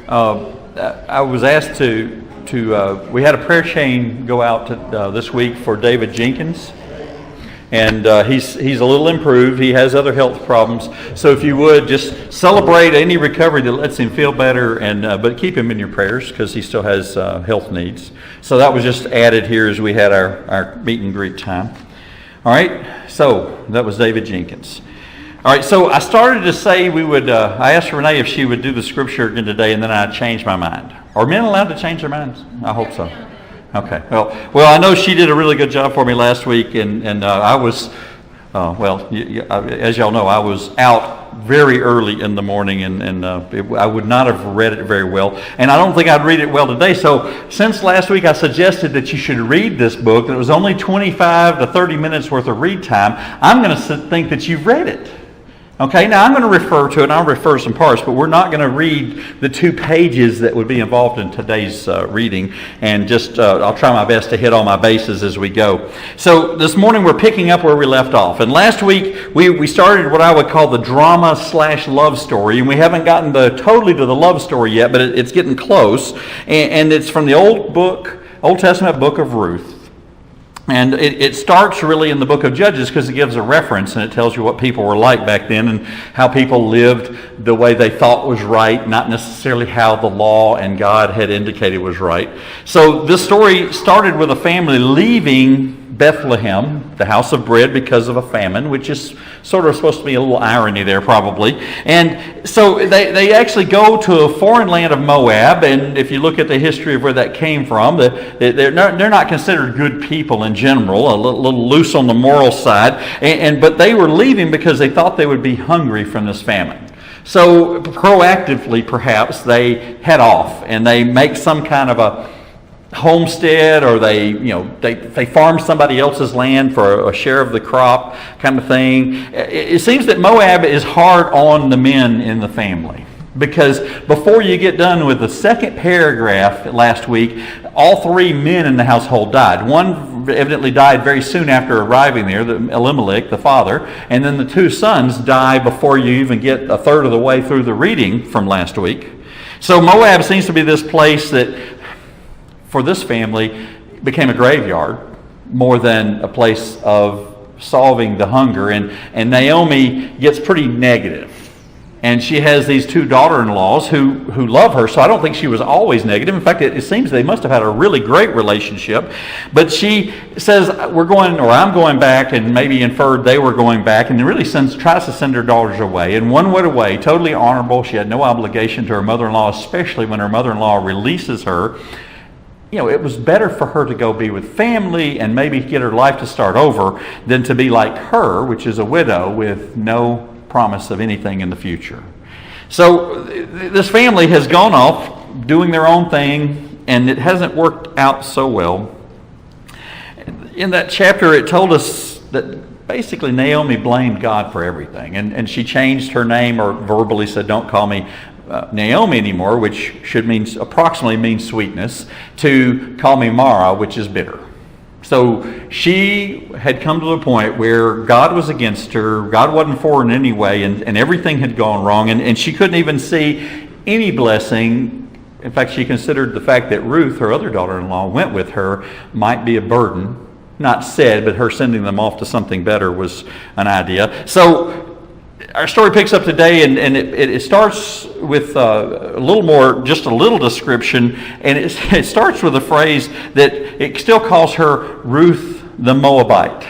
I was asked to we had a prayer chain go out this week for David Jenkins, and he's a little improved. He has other health problems, so if you would just celebrate any recovery that lets him feel better, and but keep him in your prayers because he still has health needs. So that was just added here as we had our meet and greet time. All right, so that was David Jenkins. All right, so I started to say we would, I asked Renee if she would do the scripture again today, and then I changed my mind. Are men allowed to change their minds? I hope so. Okay, well, I know she did a really good job for me last week, and I was, as y'all know, I was out very early in the morning, and I would not have read it very well, and I don't think I'd read it well today. So since last week I suggested that you should read this book, and it was only 25 to 30 minutes worth of read time, I'm going to think that you've read it. Okay, now I'm going to refer to it, and I'll refer some parts, but we're not going to read the 2 pages that would be involved in today's reading, and just I'll try my best to hit all my bases as we go. So this morning we're picking up where we left off, and last week we started what I would call the drama/love story, and we haven't gotten totally to the love story yet, but it's getting close, and it's from the Old Testament book of Ruth. And it starts really in the book of Judges because it gives a reference and it tells you what people were like back then and how people lived the way they thought was right, not necessarily how the law and God had indicated was right. So this story started with a family leaving Bethlehem, the house of bread, because of a famine, which is sort of supposed to be a little irony there probably. And so they actually go to a foreign land of Moab, and if you look at the history of where that came from, they're not considered good people in general, a little loose on the moral side, but they were leaving because they thought they would be hungry from this famine. So proactively perhaps they head off and they make some kind of a homestead, or they farm somebody else's land for a share of the crop kind of thing. It seems that Moab is hard on the men in the family, because before you get done with the second paragraph last week, all 3 men in the household died. One evidently died very soon after arriving there, Elimelech, the father, and then the 2 sons die before you even get a third of the way through the reading from last week. So Moab seems to be this place that for this family became a graveyard more than a place of solving the hunger. And Naomi gets pretty negative. And she has these 2 daughter-in-laws who love her, so I don't think she was always negative. In fact, it seems they must have had a really great relationship. But she says, I'm going back, and maybe inferred they were going back, and really tries to send her daughters away. And one went away, totally honorable. She had no obligation to her mother-in-law, especially when her mother-in-law releases her. It was better for her to go be with family and maybe get her life to start over than to be like her, which is a widow with no promise of anything in the future. So this family has gone off doing their own thing, and it hasn't worked out so well. In that chapter, it told us that basically Naomi blamed God for everything, and she changed her name, or verbally said, "Don't call me Naomi anymore," which should approximately mean sweetness, to call me Mara, which is bitter. So she had come to the point where God was against her, God wasn't for her in any way, and everything had gone wrong, and she couldn't even see any blessing. In fact, she considered the fact that Ruth, her other daughter-in-law, went with her might be a burden. Not said, but her sending them off to something better was an idea. So our story picks up today, and it starts with just a little description, and it starts with a phrase that it still calls her Ruth the Moabite.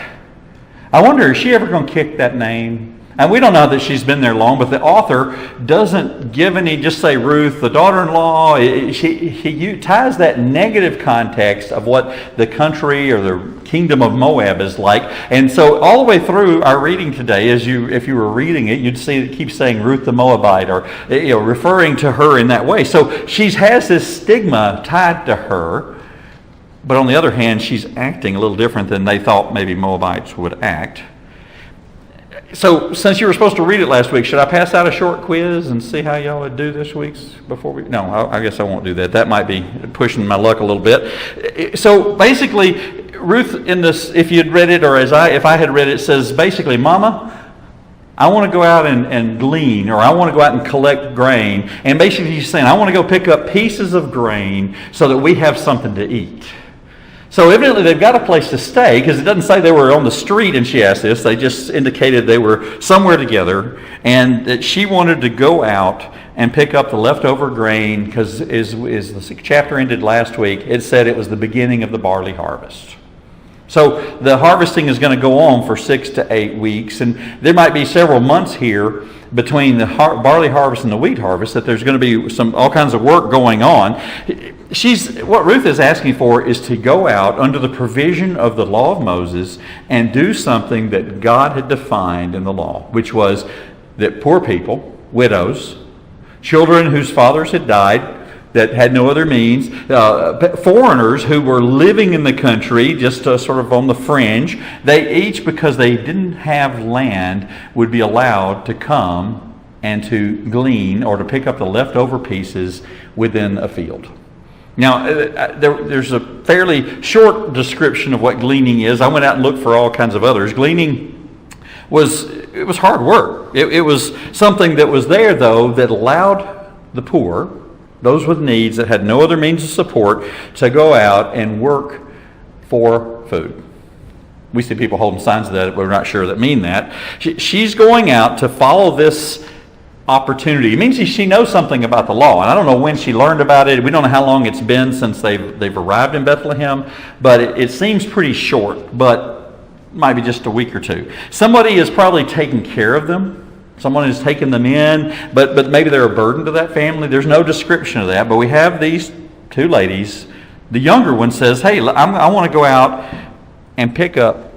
I wonder, is she ever going to kick that name? And we don't know that she's been there long, but the author doesn't give just say Ruth, the daughter-in-law. He ties that negative context of what the country or the kingdom of Moab is like. And so all the way through our reading today, if you were reading it, you'd see it keeps saying Ruth the Moabite, or referring to her in that way. So she has this stigma tied to her, but on the other hand, she's acting a little different than they thought maybe Moabites would act. So, since you were supposed to read it last week, should I pass out a short quiz and see how y'all would do this week's before we? No, I guess I won't do that. That might be pushing my luck a little bit. So, basically, Ruth in this, if you'd read it, or if I had read it, says basically, "Mama, I want to go out and glean, or I want to go out and collect grain. And basically he's saying, I want to go pick up pieces of grain so that we have something to eat. So evidently they've got a place to stay, because it doesn't say they were on the street and she asked this. They just indicated they were somewhere together, and that she wanted to go out and pick up the leftover grain, because as the chapter ended last week, it said it was the beginning of the barley harvest. So the harvesting is going to go on for 6 to 8 weeks, and there might be several months here between the barley harvest and the wheat harvest that there's going to be all kinds of work going on. What Ruth is asking for is to go out under the provision of the law of Moses and do something that God had defined in the law, which was that poor people, widows, children whose fathers had died, that had no other means, foreigners who were living in the country just sort of on the fringe, they each, because they didn't have land, would be allowed to come and to glean or to pick up the leftover pieces within a field. Now, there's a fairly short description of what gleaning is. I went out and looked for all kinds of others. Gleaning was hard work. It was something that was there, though, that allowed the poor, those with needs that had no other means of support, to go out and work for food. We see people holding signs of that, but we're not sure that mean that. She's going out to follow this opportunity. It means she knows something about the law, and I don't know when she learned about it. We don't know how long it's been since they've arrived in Bethlehem, but it seems pretty short, but might be just a week or two. Somebody is probably taking care of them. Someone has taken them in, but maybe they're a burden to that family. There's no description of that, but we have these two ladies. The younger one says, hey, I want to go out and pick up.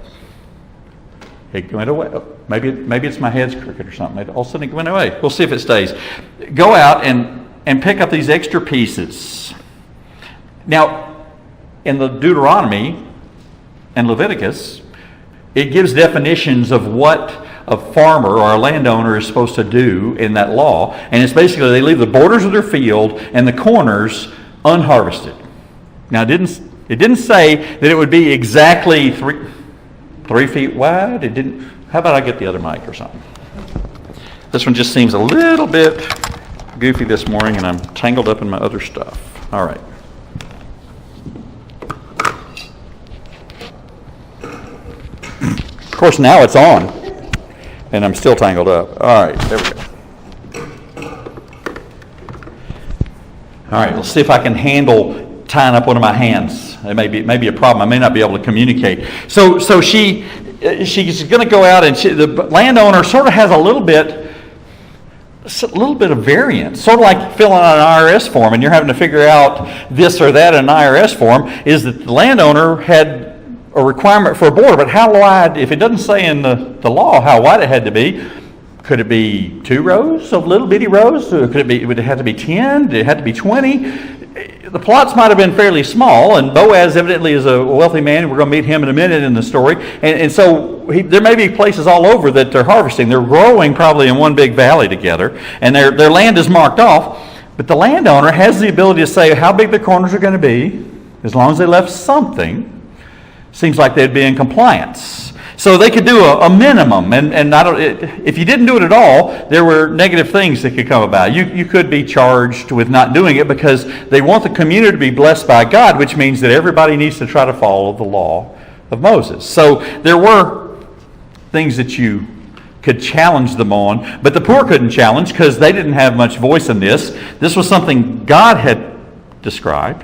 It went away. Maybe it's my head's crooked or something. All of a sudden it went away. We'll see if it stays. Go out and pick up these extra pieces. Now, in the Deuteronomy and Leviticus, it gives definitions of what a farmer or a landowner is supposed to do in that law. And it's basically they leave the borders of their field and the corners unharvested. Now, it didn't say that it would be exactly 3 feet wide. It didn't. How about I get the other mic or something? This one just seems a little bit goofy this morning, and I'm tangled up in my other stuff. All right. Of course, now it's on, and I'm still tangled up. All right, there we go. All right, let's see if I can handle tying up one of my hands. It may be a problem. I may not be able to communicate. So she's going to go out, and the landowner sort of has a little bit of variance, sort of like filling out an IRS form, and you're having to figure out this or that in an IRS form. Is that the landowner had a requirement for a border, but how wide? If it doesn't say in the law how wide it had to be, could it be 2 rows of little bitty rows? Or would it have to be 10? Did it have to be 20? The plots might have been fairly small, and Boaz evidently is a wealthy man. We're going to meet him in a minute in the story. And so there may be places all over that they're harvesting. They're growing probably in one big valley together, and their land is marked off. But the landowner has the ability to say how big the corners are going to be, as long as they left something. Seems like they'd be in compliance. So they could do a minimum, and if you didn't do it at all, there were negative things that could come about. You could be charged with not doing it because they want the community to be blessed by God, which means that everybody needs to try to follow the law of Moses. So there were things that you could challenge them on, but the poor couldn't challenge because they didn't have much voice in this. This was something God had described.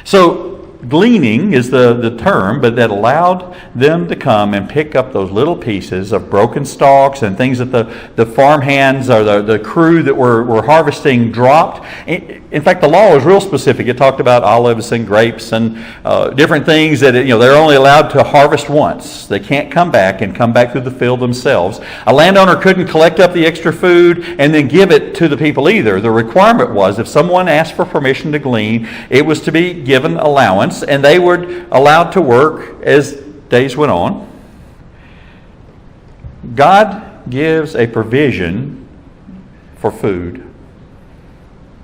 So gleaning is the term, but that allowed them to come and pick up those little pieces of broken stalks and things that the farm hands or the crew that were harvesting dropped. In fact, the law was real specific. It talked about olives and grapes and different things that they're only allowed to harvest once. They can't come back through the field themselves. A landowner couldn't collect up the extra food and then give it to the people either. The requirement was if someone asked for permission to glean, it was to be given allowance, and they were allowed to work as days went on. God gives a provision for food,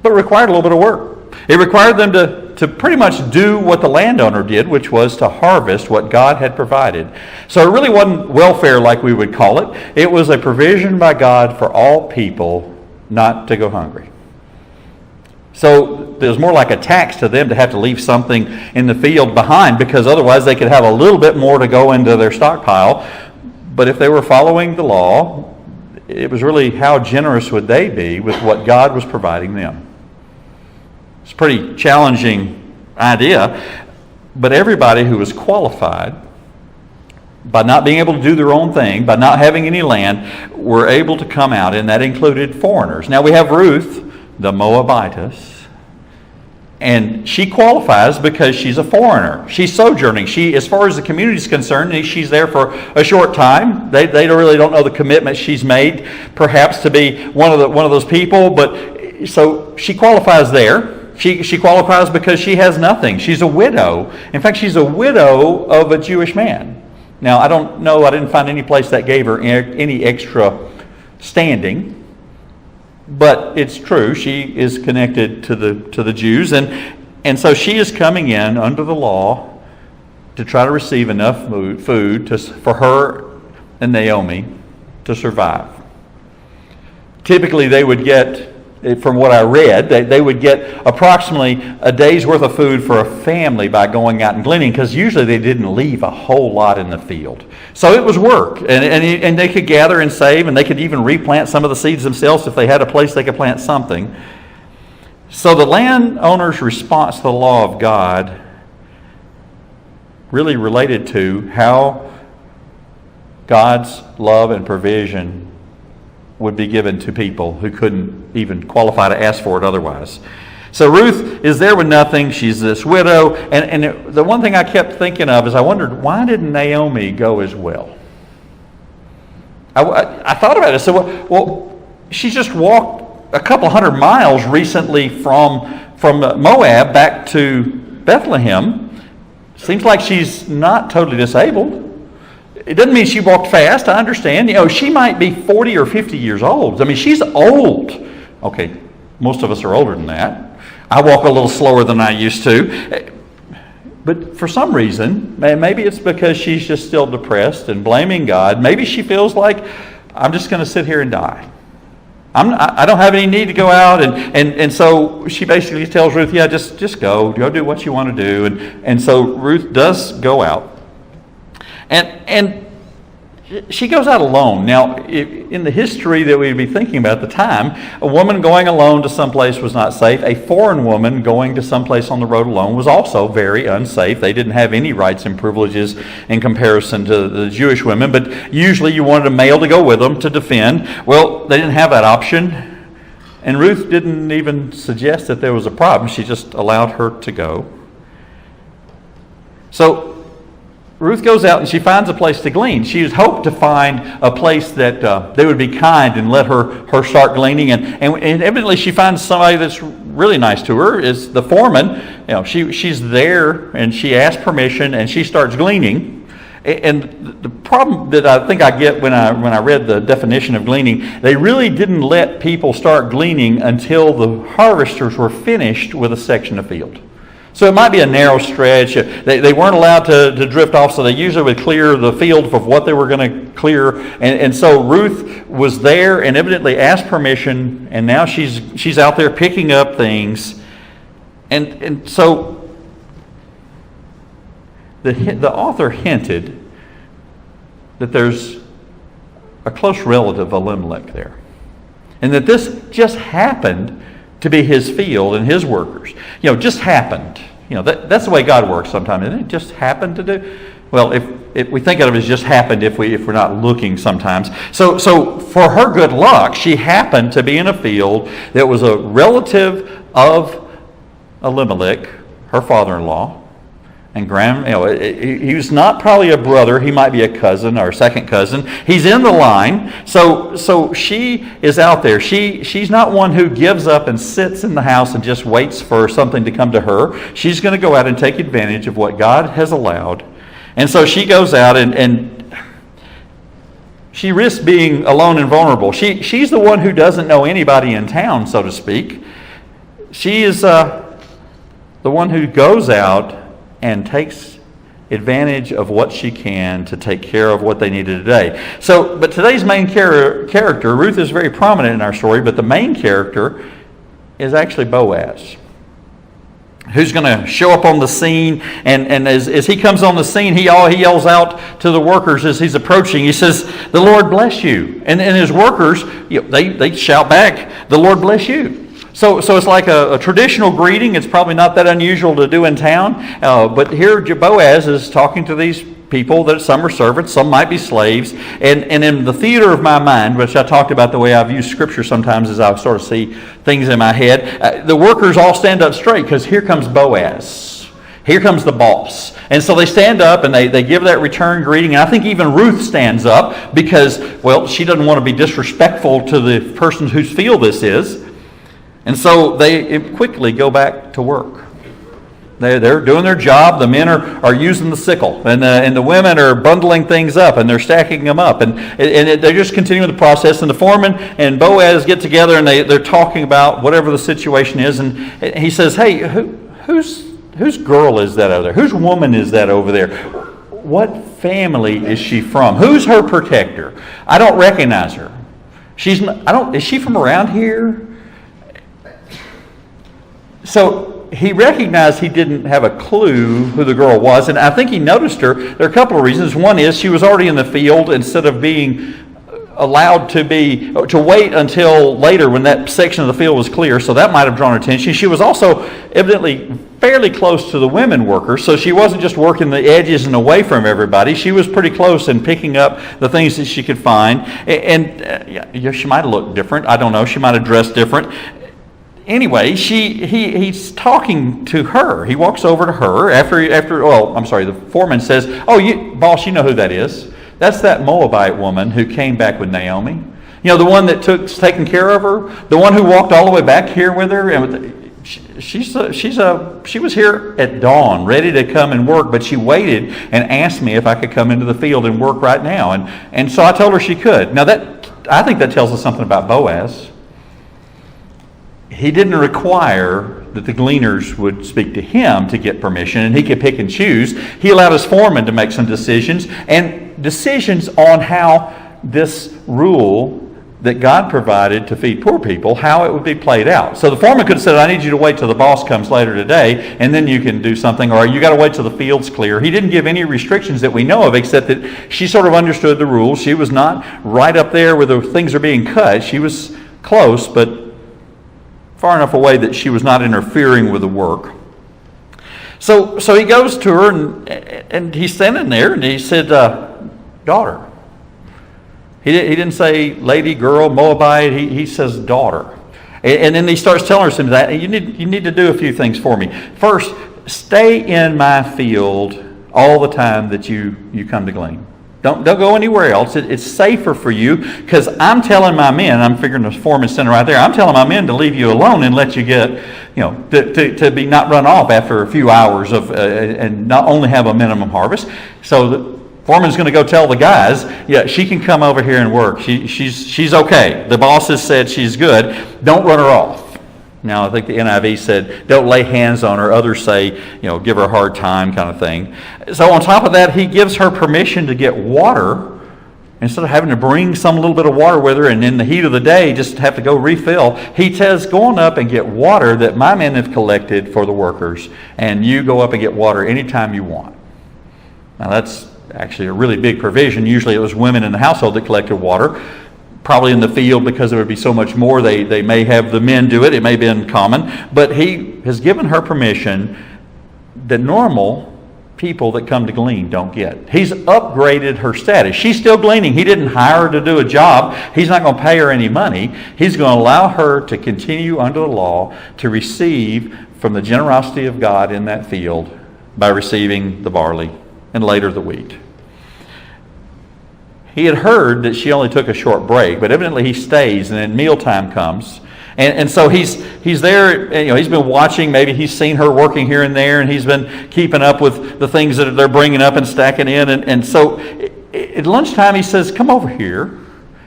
but it required a little bit of work. It required them to to pretty much do what the landowner did, which was to harvest what God had provided. So it really wasn't welfare like we would call it. It was a provision by God for all people not to go hungry. So it was more like a tax to them to have to leave something in the field behind, because otherwise they could have a little bit more to go into their stockpile. But if they were following the law, it was really how generous would they be with what God was providing them. It's a pretty challenging idea, but everybody who was qualified, by not being able to do their own thing, by not having any land, were able to come out, and that included foreigners. Now we have Ruth, the Moabitess, and she qualifies because she's a foreigner. She's sojourning. She, as far as the community is concerned, she's there for a short time. They really don't know the commitment she's made, perhaps, to be one of those people. But so she qualifies there. She qualifies because she has nothing. She's a widow. In fact, she's a widow of a Jewish man. Now, I don't know. I didn't find any place that gave her any extra standing. But it's true, she is connected to the Jews, and so she is coming in under the law to try to receive enough food for her and Naomi to survive. Typically they would get, from what I read, they would get approximately a day's worth of food for a family by going out and gleaning, because usually they didn't leave a whole lot in the field. So it was work, and they could gather and save, and they could even replant some of the seeds themselves. If they had a place they could plant something. So the landowner's response to the law of God really related to how God's love and provision would be given to people who couldn't even qualify to ask for it otherwise. So Ruth is there with nothing. She's this widow. And the one thing I kept thinking of is I wondered, why didn't Naomi go as well? I thought about it. I said, well, she just walked a couple hundred miles recently from Moab back to Bethlehem. Seems like she's not totally disabled. It doesn't mean she walked fast, I understand. She might be 40 or 50 years old. I mean, she's old. Okay, most of us are older than that. I walk a little slower than I used to. But for some reason, maybe it's because she's just still depressed and blaming God. Maybe she feels like, I'm just going to sit here and die. I don't have any need to go out. And so she basically tells Ruth, yeah, just go do what you want to do. And so Ruth does go out. And she goes out alone. Now, in the history that we'd be thinking about at the time, a woman going alone to someplace was not safe. A foreign woman going to someplace on the road alone was also very unsafe. They didn't have any rights and privileges in comparison to the Jewish women, but usually you wanted a male to go with them to defend. Well, they didn't have that option, and Ruth didn't even suggest that there was a problem. She just allowed her to go. So Ruth goes out and she finds a place to glean. She has hoped to find a place that they would be kind and let her start gleaning. And evidently she finds somebody that's really nice to her, is the foreman. She's there and she asks permission and she starts gleaning. And the problem that I think I get when I read the definition of gleaning, they really didn't let people start gleaning until the harvesters were finished with a section of field. So it might be a narrow stretch. They weren't allowed to drift off, so they usually would clear the field of what they were going to clear. And so Ruth was there and evidently asked permission, and now she's out there picking up things. And so the author hinted that there's a close relative, Elimelech, there. And that this just happened to be his field and his workers. Just happened. That's the way God works sometimes, isn't it? Just happened to do. Well, if we think of it as just happened, if we're not looking sometimes. So for her good luck, she happened to be in a field that was a relative of Elimelech, her father-in-law, and he was not probably a brother. He might be a cousin or a second cousin. He's in the line. So she is out there. She's not one who gives up and sits in the house and just waits for something to come to her. She's going to go out and take advantage of what God has allowed. And so she goes out and she risks being alone and vulnerable. She's the one who doesn't know anybody in town, so to speak. She is the one who goes out and takes advantage of what she can to take care of what they needed today. So, but today's main character, Ruth is very prominent in our story, but the main character is actually Boaz, who's going to show up on the scene. And as he comes on the scene, he yells out to the workers as he's approaching. He says, "The Lord bless you." And his workers, they shout back, "The Lord bless you." So it's like a traditional greeting. It's probably not that unusual to do in town. But here Boaz is talking to these people that some are servants, some might be slaves. And in the theater of my mind, which I talked about the way I've used Scripture sometimes as I sort of see things in my head, the workers all stand up straight because here comes Boaz. Here comes the boss. And so they stand up and they give that return greeting. And I think even Ruth stands up because, well, she doesn't want to be disrespectful to the person whose field this is. And so they quickly go back to work. They're doing their job. The men are using the sickle, and the women are bundling things up, and they're stacking them up, and they're just continuing the process. And the foreman and Boaz get together, and they're talking about whatever the situation is. And he says, "Hey, whose girl is that over there? Whose woman is that over there? What family is she from? Who's her protector? I don't recognize her. Is she from around here?" So he recognized he didn't have a clue who the girl was, and I think he noticed her. There are a couple of reasons. One is she was already in the field instead of being allowed to wait until later when that section of the field was clear, so that might have drawn her attention. She was also evidently fairly close to the women workers, so she wasn't just working the edges and away from everybody. She was pretty close and picking up the things that she could find, and she might have looked different. I don't know. She might have dressed different. Anyway, he's talking to her. He walks over to her the foreman says, "Boss, you know who that is. That's that Moabite woman who came back with Naomi. You know, the one that taken care of her, the one who walked all the way back here with her. And she was here at dawn, ready to come and work, but she waited and asked me if I could come into the field and work right now. And so I told her she could." Now I think that tells us something about Boaz. He didn't require that the gleaners would speak to him to get permission, and he could pick and choose. He allowed his foreman to make some decisions, and decisions on how this rule that God provided to feed poor people, how it would be played out. So the foreman could have said, "I need you to wait till the boss comes later today, and then you can do something," or "You got to wait till the field's clear." He didn't give any restrictions that we know of, except that she sort of understood the rules. She was not right up there where the things are being cut. She was close, but far enough away that she was not interfering with the work. So he goes to her, and he's standing there, and he said, "Daughter." He didn't say lady, girl, Moabite. He says daughter. And then he starts telling her something that you need to do a few things for me. First, stay in my field all the time that you come to glean. Don't go anywhere else. It's safer for you, because I'm telling my men, I'm figuring the foreman standing right there, I'm telling my men to leave you alone and let you get, to be not run off after a few hours of and not only have a minimum harvest. So the foreman's going to go tell the guys, she can come over here and work. She's okay. The boss has said she's good. Don't run her off. Now, I think the NIV said, don't lay hands on her. Others say, give her a hard time kind of thing. So on top of that, he gives her permission to get water instead of having to bring some little bit of water with her and in the heat of the day just have to go refill. He says, go on up and get water that my men have collected for the workers, and you go up and get water anytime you want. Now, that's actually a really big provision. Usually it was women in the household that collected water. Probably in the field, because there would be so much more, they may have the men do it. It may have been common. But he has given her permission that normal people that come to glean don't get. He's upgraded her status. She's still gleaning. He didn't hire her to do a job. He's not going to pay her any money. He's going to allow her to continue under the law to receive from the generosity of God in that field by receiving the barley and later the wheat. He had heard that she only took a short break, but evidently he stays, and then mealtime comes. And so he's there, he's been watching. Maybe he's seen her working here and there, and he's been keeping up with the things that they're bringing up and stacking in. And so at lunchtime he says, come over here.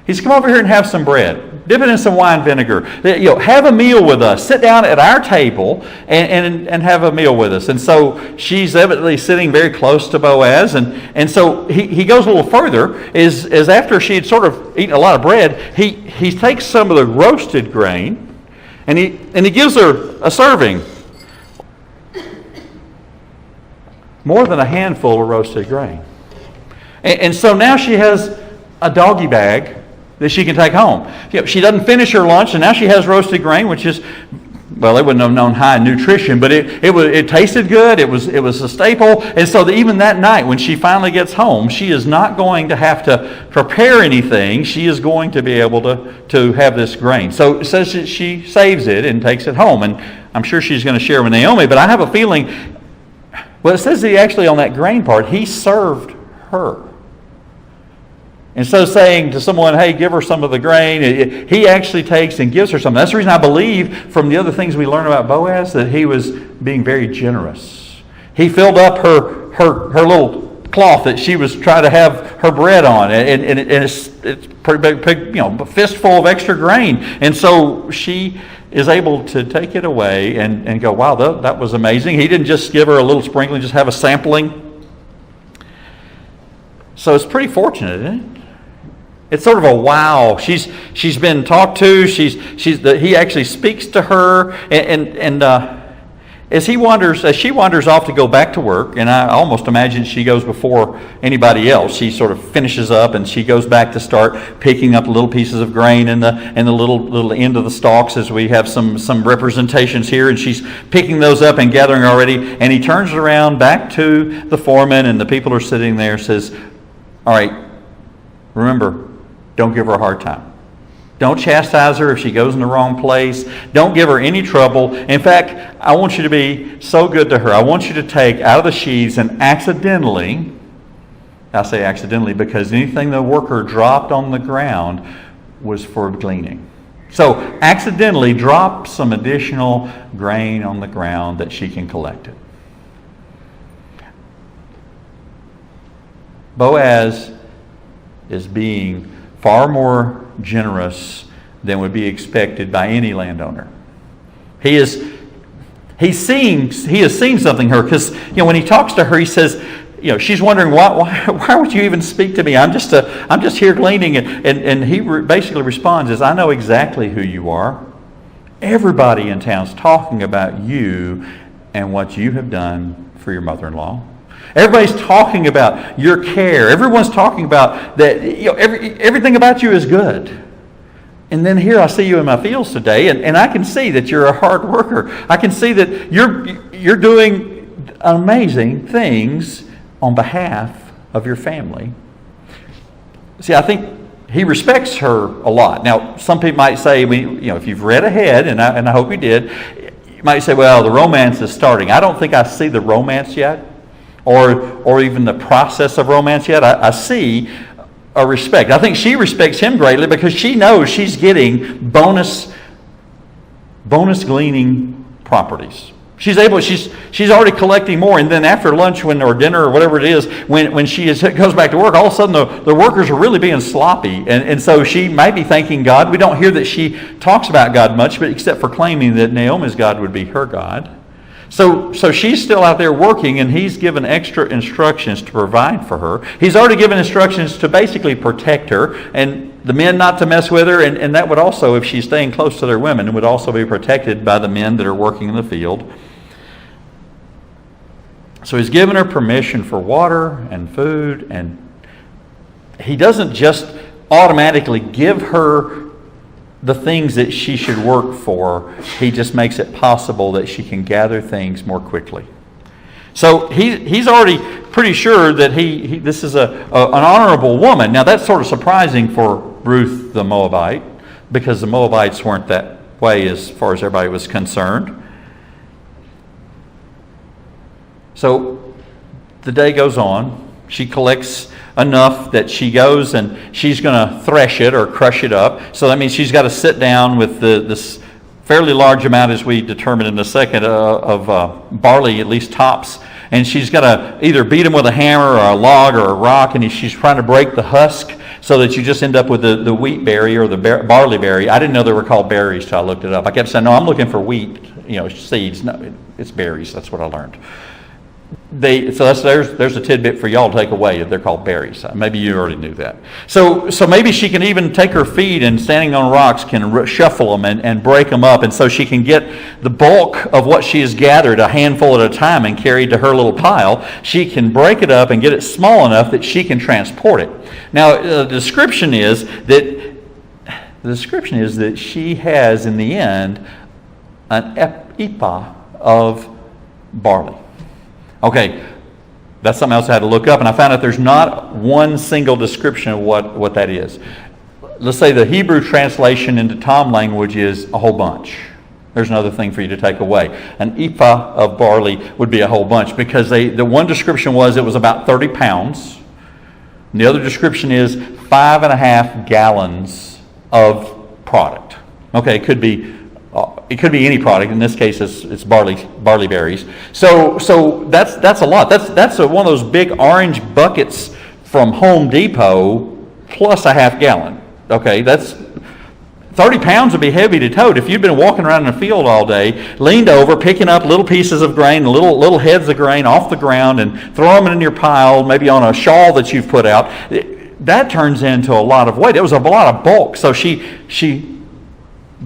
He says, come over here and have some bread. Dip it in some wine vinegar. Have a meal with us. Sit down at our table and have a meal with us. And so she's evidently sitting very close to Boaz. And so he goes a little further. Is after she had sort of eaten a lot of bread, he takes some of the roasted grain and he gives her a serving. More than a handful of roasted grain. And so now she has a doggy bag that she can take home. She doesn't finish her lunch, and now she has roasted grain, which is, well, they wouldn't have known high in nutrition, but it tasted good. It was a staple. And so even that night, when she finally gets home, she is not going to have to prepare anything. She is going to be able to have this grain. So it says that she saves it and takes it home. And I'm sure she's going to share with Naomi, but I have a feeling, well, it says that he actually, on that grain part, he served her. Instead of saying to someone, hey, give her some of the grain, he actually takes and gives her some. That's the reason I believe, from the other things we learn about Boaz, that he was being very generous. He filled up her little cloth that she was trying to have her bread on, and it's pretty big, a fistful of extra grain. And so she is able to take it away and go, wow, that was amazing. He didn't just give her a little sprinkling, just have a sampling. So it's pretty fortunate, isn't it? It's sort of a wow. She's been talked to. He actually speaks to her, and as she wanders off to go back to work, and I almost imagine she goes before anybody else. She sort of finishes up, and she goes back to start picking up little pieces of grain and the little end of the stalks, as we have some representations here, and she's picking those up and gathering already. And he turns around back to the foreman, and the people are sitting there. Says, "All right, remember, don't give her a hard time. Don't chastise her if she goes in the wrong place. Don't give her any trouble. In fact, I want you to be so good to her. I want you to take out of the sheaves and accidentally," I say accidentally because anything the worker dropped on the ground was for gleaning. So accidentally drop some additional grain on the ground that she can collect it. Boaz is being far more generous than would be expected by any landowner. He has seen something in her, because when he talks to her, he says, she's wondering why would you even speak to me? I'm just here gleaning, and he basically responds is, I know exactly who you are. Everybody in town's talking about you and what you have done for your mother-in-law. Everybody's talking about your care. Everyone's talking about that. Everything about you is good. And then here I see you in my fields today, and I can see that you're a hard worker. I can see that you're doing amazing things on behalf of your family. See, I think he respects her a lot. Now, some people might say, if you've read ahead, and I hope you did, you might say, well, the romance is starting. I don't think I see the romance yet. Or even the process of romance yet. I see a respect. I think she respects him greatly because she knows she's getting bonus gleaning properties. She's already collecting more, and then after lunch or dinner or whatever it is, when she goes back to work, all of a sudden the workers are really being sloppy, and so she might be thanking God. We don't hear that she talks about God much, but except for claiming that Naomi's God would be her God. So she's still out there working, and he's given extra instructions to provide for her. He's already given instructions to basically protect her, and the men not to mess with her, and that would also, if she's staying close to their women, would also be protected by the men that are working in the field. So he's given her permission for water and food, and he doesn't just automatically give her the things that she should work for. He just makes it possible that she can gather things more quickly. So he's already pretty sure that this is an honorable woman. Now that's sort of surprising for Ruth the Moabite, because the Moabites weren't that way as far as everybody was concerned. So the day goes on. She collects enough that she goes and she's going to thresh it or crush it up. So that means she's got to sit down with this fairly large amount, as we determined in a second, of barley, at least tops. And she's got to either beat them with a hammer or a log or a rock, and she's trying to break the husk so that you just end up with the wheat berry or the barley berry. I didn't know they were called berries till I looked it up. I kept saying, no, I'm looking for wheat, seeds. No, it's berries. That's what I learned. There's a tidbit for y'all to take away. They're called berries. Maybe you already knew that. So maybe she can even take her feet and standing on rocks can shuffle them and break them up, and so she can get the bulk of what she has gathered, a handful at a time, and carried to her little pile. She can break it up and get it small enough that she can transport it. Now the description is that she has in the end an ephah of barley. Okay, that's something else I had to look up, and I found out there's not one single description of what that is. Let's say the Hebrew translation into Tom language is a whole bunch. There's another thing for you to take away. An ephah of barley would be a whole bunch, because the one description was it was about 30 pounds. And the other description is 5.5 gallons of product. Okay, it could be any product. In this case, it's barley berries. So that's a lot. That's one of those big orange buckets from Home Depot plus a half gallon. Okay, that's 30 pounds would be heavy to tote. If you'd been walking around in a field all day, leaned over, picking up little pieces of grain, little heads of grain off the ground, and throw them in your pile, maybe on a shawl that you've put out, that turns into a lot of weight. It was a lot of bulk. So she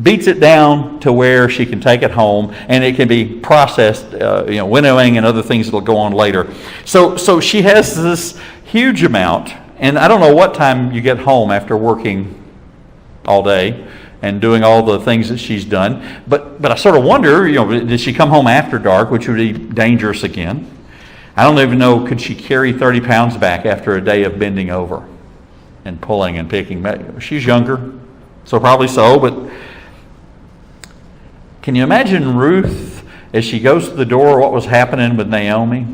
beats it down to where she can take it home, and it can be processed, winnowing and other things that'll go on later. So she has this huge amount, and I don't know what time you get home after working all day and doing all the things that she's done, but I sort of wonder, did she come home after dark, which would be dangerous again? I don't even know, could she carry 30 pounds back after a day of bending over and pulling and picking? She's younger, so probably so, but can you imagine Ruth as she goes to the door, what was happening with Naomi?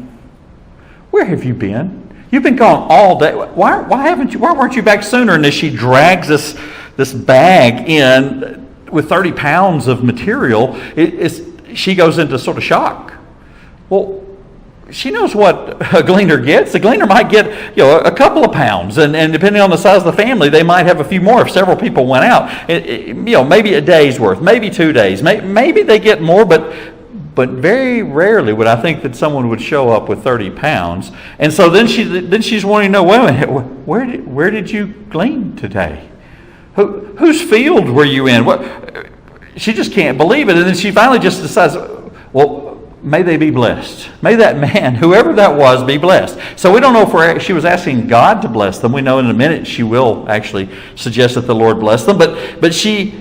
Where have you been? You've been gone all day. Why weren't you back sooner? And as she drags this bag in with 30 pounds of material, she goes into sort of shock. Well, she knows what a gleaner gets. A gleaner might get a couple of pounds, and depending on the size of the family, they might have a few more if several people went out. Maybe a day's worth, maybe 2 days, maybe they get more, but very rarely would I think that someone would show up with 30 pounds. And so then she's wanting to know, wait a minute, where did you glean today? Whose field were you in? She just can't believe it, and then she finally just decides, well, may they be blessed. May that man, whoever that was, be blessed. So we don't know if she was asking God to bless them. We know in a minute she will actually suggest that the Lord bless them. But she's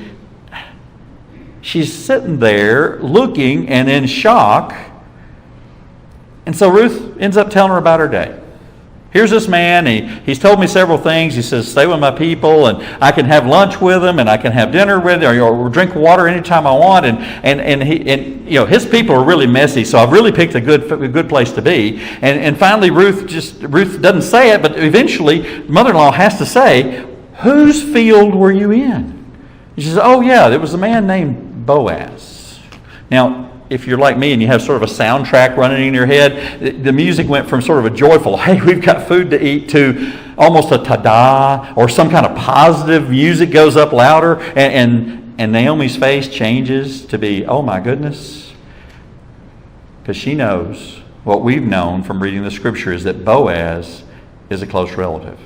sitting there looking and in shock. And so Ruth ends up telling her about her day. Here's this man, he's told me several things. He says, stay with my people, and I can have lunch with them, and I can have dinner with them, or drink water anytime I want. And his people are really messy, so I've really picked a good place to be. And finally, Ruth doesn't say it, but eventually, mother-in-law has to say, whose field were you in? She says, oh yeah, there was a man named Boaz. Now, if you're like me and you have sort of a soundtrack running in your head, the music went from sort of a joyful, hey, we've got food to eat, to almost a ta-da, or some kind of positive music goes up louder, and Naomi's face changes to be, oh my goodness. Because she knows what we've known from reading the scripture is that Boaz is a close relative.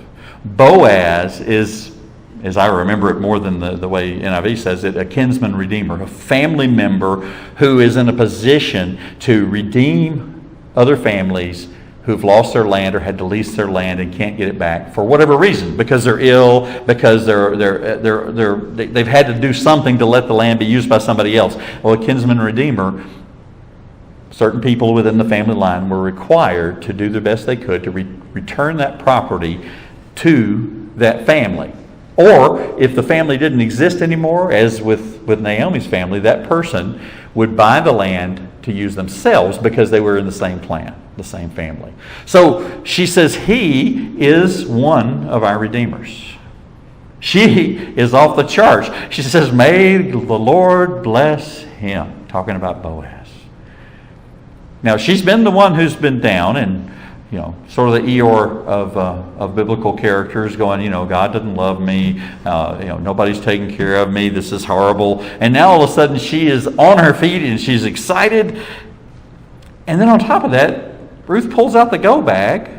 Boaz is, as I remember it more than the way NIV says it, a kinsman redeemer, a family member who is in a position to redeem other families who've lost their land or had to lease their land and can't get it back for whatever reason, because they're ill, because they've had to do something to let the land be used by somebody else. Well, a kinsman redeemer, certain people within the family line were required to do the best they could to return that property to that family. Or if the family didn't exist anymore, as with Naomi's family, that person would buy the land to use themselves because they were in the same clan, the same family. So she says he is one of our redeemers. She is off the charts. She says, may the Lord bless him, talking about Boaz. Now, she's been the one who's been down, and sort of the Eeyore of biblical characters going, God doesn't love me, nobody's taking care of me, this is horrible. And now all of a sudden she is on her feet and she's excited. And then on top of that, Ruth pulls out the go bag.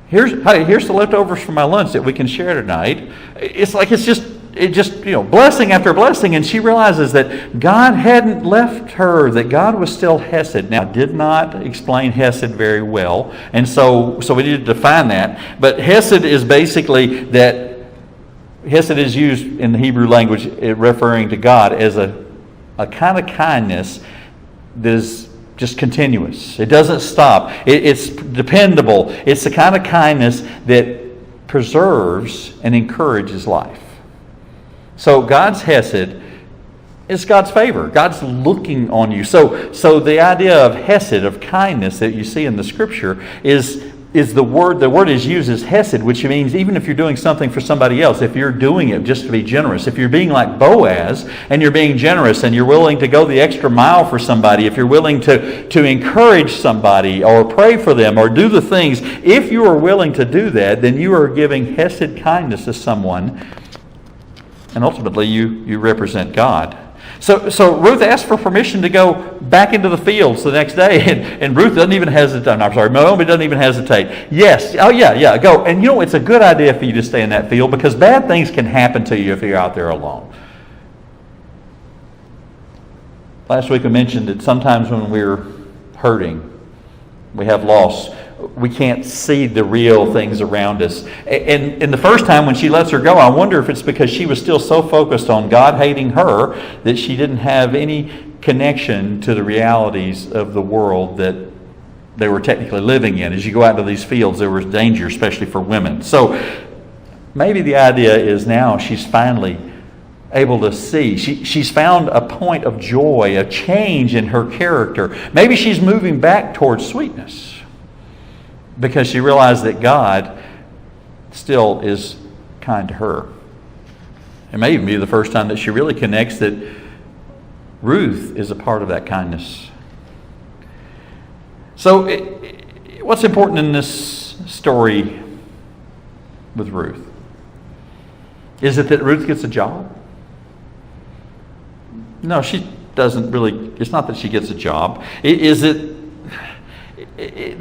Here's the leftovers from my lunch that we can share tonight. It's just blessing after blessing, and she realizes that God hadn't left her, that God was still Hesed. Now, I did not explain Hesed very well, and so we need to define that. But Hesed is basically that, Hesed is used in the Hebrew language referring to God as a kind of kindness that is just continuous. It doesn't stop. It's dependable. It's the kind of kindness that preserves and encourages life. So God's Hesed is God's favor. God's looking on you. So the idea of Hesed, of kindness that you see in the Scripture, is the word is used as Hesed, which means even if you're doing something for somebody else, if you're doing it just to be generous, if you're being like Boaz and you're being generous and you're willing to go the extra mile for somebody, if you're willing to encourage somebody or pray for them or do the things, if you are willing to do that, then you are giving Hesed kindness to someone. And ultimately, you represent God. So Ruth asked for permission to go back into the fields the next day, and Ruth doesn't even hesitate. Naomi doesn't even hesitate. Yes, oh yeah, go. And it's a good idea for you to stay in that field because bad things can happen to you if you're out there alone. Last week I mentioned that sometimes when we're hurting, we have loss, we can't see the real things around us. And the first time when she lets her go, I wonder if it's because she was still so focused on God hating her that she didn't have any connection to the realities of the world that they were technically living in. As you go out into these fields, there was danger, especially for women. So maybe the idea is now she's finally able to see. She's found a point of joy, a change in her character. Maybe she's moving back towards sweetness, because she realized that God still is kind to her. It may even be the first time that she really connects that Ruth is a part of that kindness. So what's important in this story with Ruth? Is it that Ruth gets a job? No, she doesn't really. It's not that she gets a job.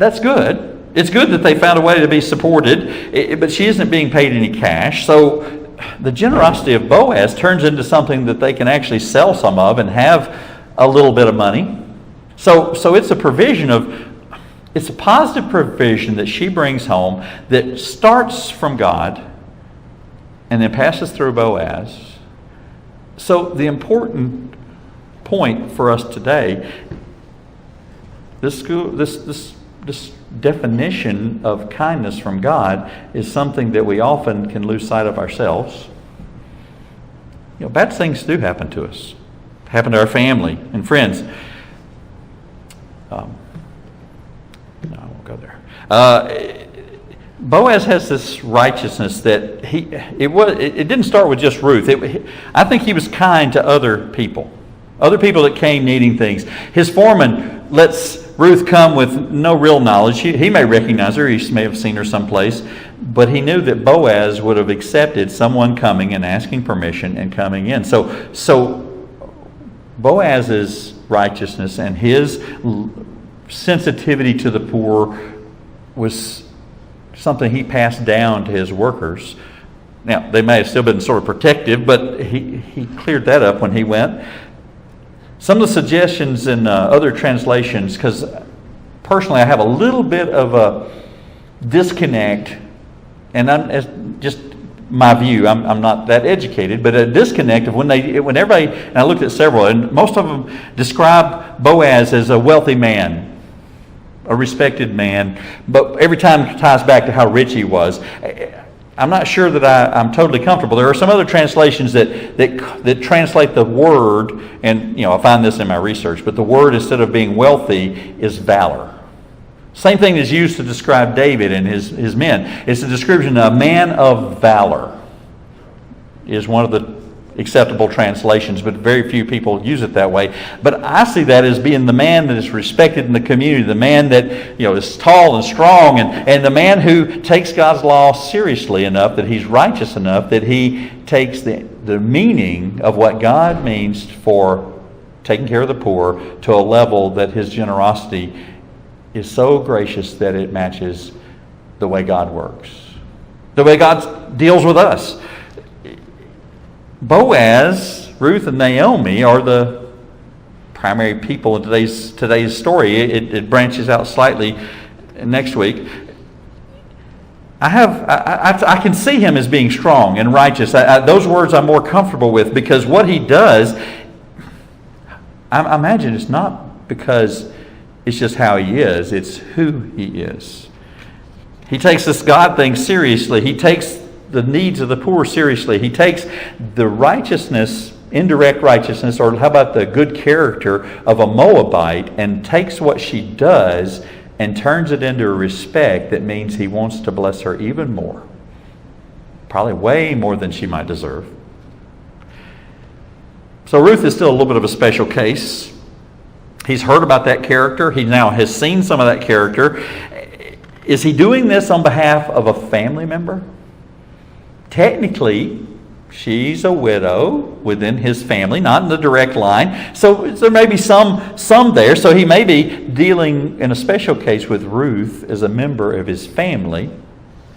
That's good. It's good that they found a way to be supported, but she isn't being paid any cash. So the generosity of Boaz turns into something that they can actually sell some of and have a little bit of money. So it's a positive provision that she brings home that starts from God and then passes through Boaz. So the important point for us today, this definition of kindness from God is something that we often can lose sight of ourselves. Bad things do happen to us, happen to our family and friends. No, I won't go there. Boaz has this righteousness that it didn't start with just Ruth. I think he was kind to other people that came needing things. His foreman lets Ruth come with no real knowledge. He may recognize her. He may have seen her someplace. But he knew that Boaz would have accepted someone coming and asking permission and coming in. So Boaz's righteousness and his sensitivity to the poor was something he passed down to his workers. Now, they may have still been sort of protective, but he cleared that up when he went. Some of the suggestions in other translations, because personally I have a little bit of a disconnect, and just my view, I'm not that educated, but a disconnect of when everybody, and I looked at several, and most of them describe Boaz as a wealthy man, a respected man, but every time it ties back to how rich he was. I'm not sure that I'm totally comfortable. There are some other translations that translate the word, and I find this in my research, but the word instead of being wealthy is valor. Same thing is used to describe David and his men. It's a description of a man of valor is one of the acceptable translations, but very few people use it that way. But I see that as being the man that is respected in the community, the man that is tall and strong, and the man who takes God's law seriously enough, that he's righteous enough, that he takes the meaning of what God means for taking care of the poor to a level that his generosity is so gracious that it matches the way God works, the way God deals with us. Boaz, Ruth, and Naomi are the primary people in today's story. It branches out slightly next week. I can see him as being strong and righteous. Those words I'm more comfortable with, because what he does, I imagine it's not because it's just how he is, it's who he is. He takes this God thing seriously. He takes the needs of the poor seriously. He takes the righteousness, indirect righteousness, or how about the good character of a Moabite, and takes what she does and turns it into a respect that means he wants to bless her even more. Probably way more than she might deserve. So Ruth is still a little bit of a special case. He's heard about that character. He now has seen some of that character. Is he doing this on behalf of a family member? Technically, she's a widow within his family, not in the direct line. So there may be some there. So he may be dealing in a special case with Ruth as a member of his family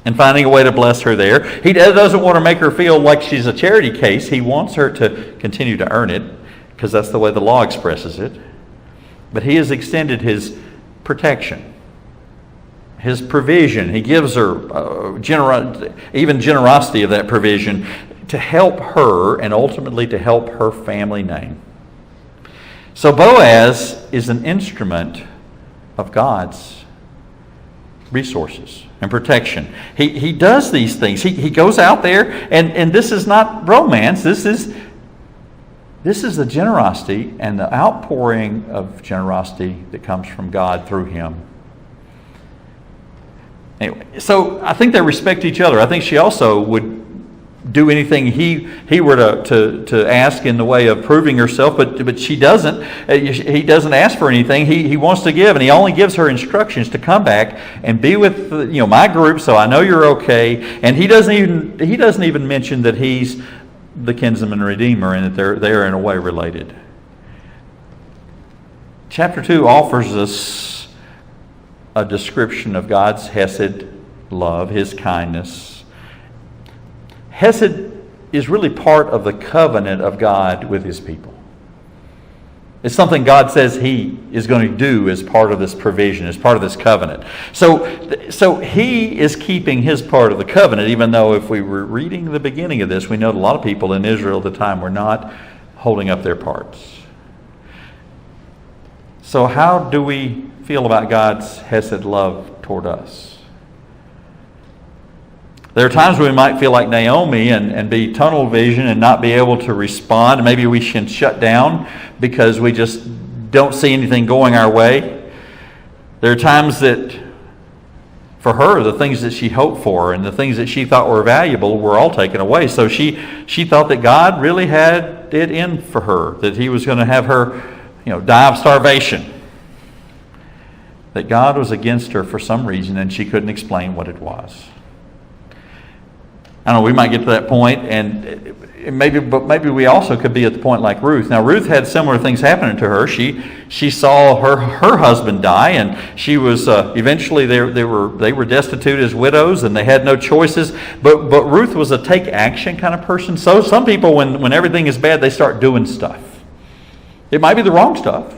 and finding a way to bless her there. He doesn't want to make her feel like she's a charity case. He wants her to continue to earn it, because that's the way the law expresses it. But he has extended his protection, his provision. He gives her even generosity of that provision to help her and ultimately to help her family name. So Boaz is an instrument of God's resources and protection. He does these things. He goes out there, and this is not romance. This is the generosity and the outpouring of generosity that comes from God through him. Anyway, so I think they respect each other. I think she also would do anything he were to ask in the way of proving herself, but she doesn't. He doesn't ask for anything. He wants to give, and he only gives her instructions to come back and be with my group, so I know you're okay. And he doesn't even mention that he's the kinsman redeemer and that they're in a way related. Chapter 2 offers us a description of God's hesed love, his kindness. Hesed is really part of the covenant of God with his people. It's something God says he is going to do as part of this provision, as part of this covenant. So he is keeping his part of the covenant, even though if we were reading the beginning of this, we know that a lot of people in Israel at the time were not holding up their parts. So how do we feel about God's hesed love toward us? There are times when we might feel like Naomi and be tunnel vision and not be able to respond. Maybe we should shut down because we just don't see anything going our way. There are times that for her, the things that she hoped for and the things that she thought were valuable were all taken away. So she thought that God really had it in for her, that he was going to have her die of starvation. That God was against her for some reason and she couldn't explain what it was. I don't know, we might get to that point, and maybe we also could be at the point like Ruth. Now, Ruth had similar things happening to her. She saw her husband die, and she was eventually they were destitute as widows, and they had no choices. But Ruth was a take action kind of person. So some people, when everything is bad, they start doing stuff. It might be the wrong stuff,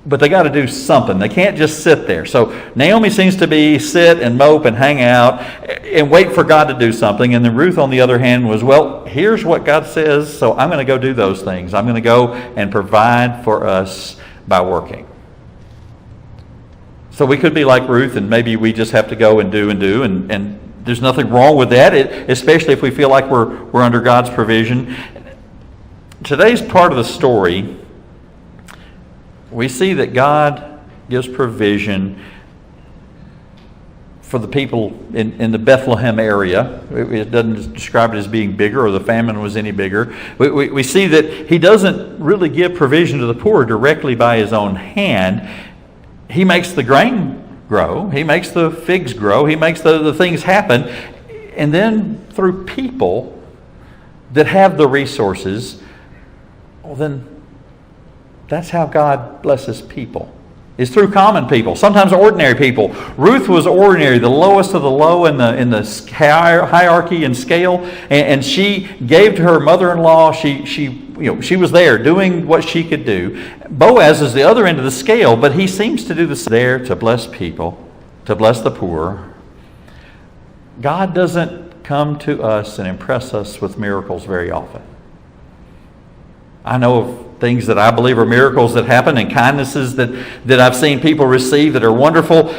but they got to do something. They can't just sit there. So Naomi seems to be sit and mope and hang out and wait for God to do something. And then Ruth, on the other hand, was, well, here's what God says, so I'm going to go do those things. I'm going to go and provide for us by working. So we could be like Ruth, and maybe we just have to go and do, and there's nothing wrong with that, especially if we feel like we're under God's provision. Today's part of the story, we see that God gives provision for the people in the Bethlehem area. It doesn't describe it as being bigger or the famine was any bigger. We see that he doesn't really give provision to the poor directly by his own hand. He makes the grain grow. He makes the figs grow. He makes the things happen. And then through people that have the resources, well then that's how God blesses people. Is through common people, sometimes ordinary people. Ruth was ordinary, the lowest of the low in the hierarchy and scale, and she gave to her mother-in-law. She was there doing what she could do. Boaz is the other end of the scale, but he seems to do this there to bless people, to bless the poor. God doesn't come to us and impress us with miracles very often. I know of things that I believe are miracles that happen and kindnesses that I've seen people receive that are wonderful.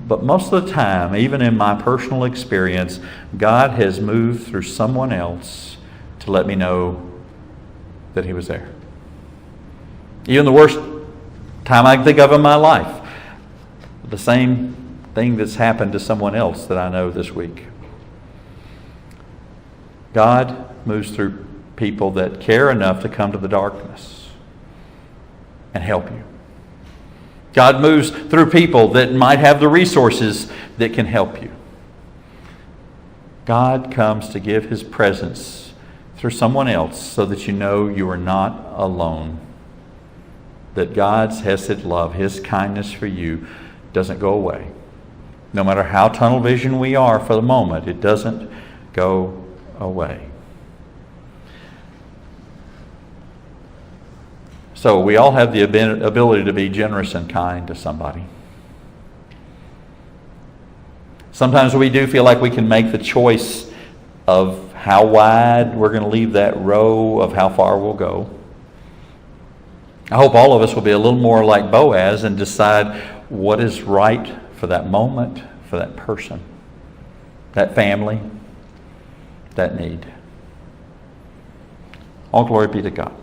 But most of the time, even in my personal experience, God has moved through someone else to let me know that he was there. Even the worst time I can think of in my life, the same thing that's happened to someone else that I know this week. God moves through people that care enough to come to the darkness and help you. God moves through people that might have the resources that can help you. God comes to give his presence through someone else so that you know you are not alone. That God's hesed love, his kindness for you, doesn't go away. No matter how tunnel vision we are for the moment, it doesn't go away. So we all have the ability to be generous and kind to somebody. Sometimes we do feel like we can make the choice of how wide we're going to leave that row of how far we'll go. I hope all of us will be a little more like Boaz and decide what is right for that moment, for that person, that family, that need. All glory be to God.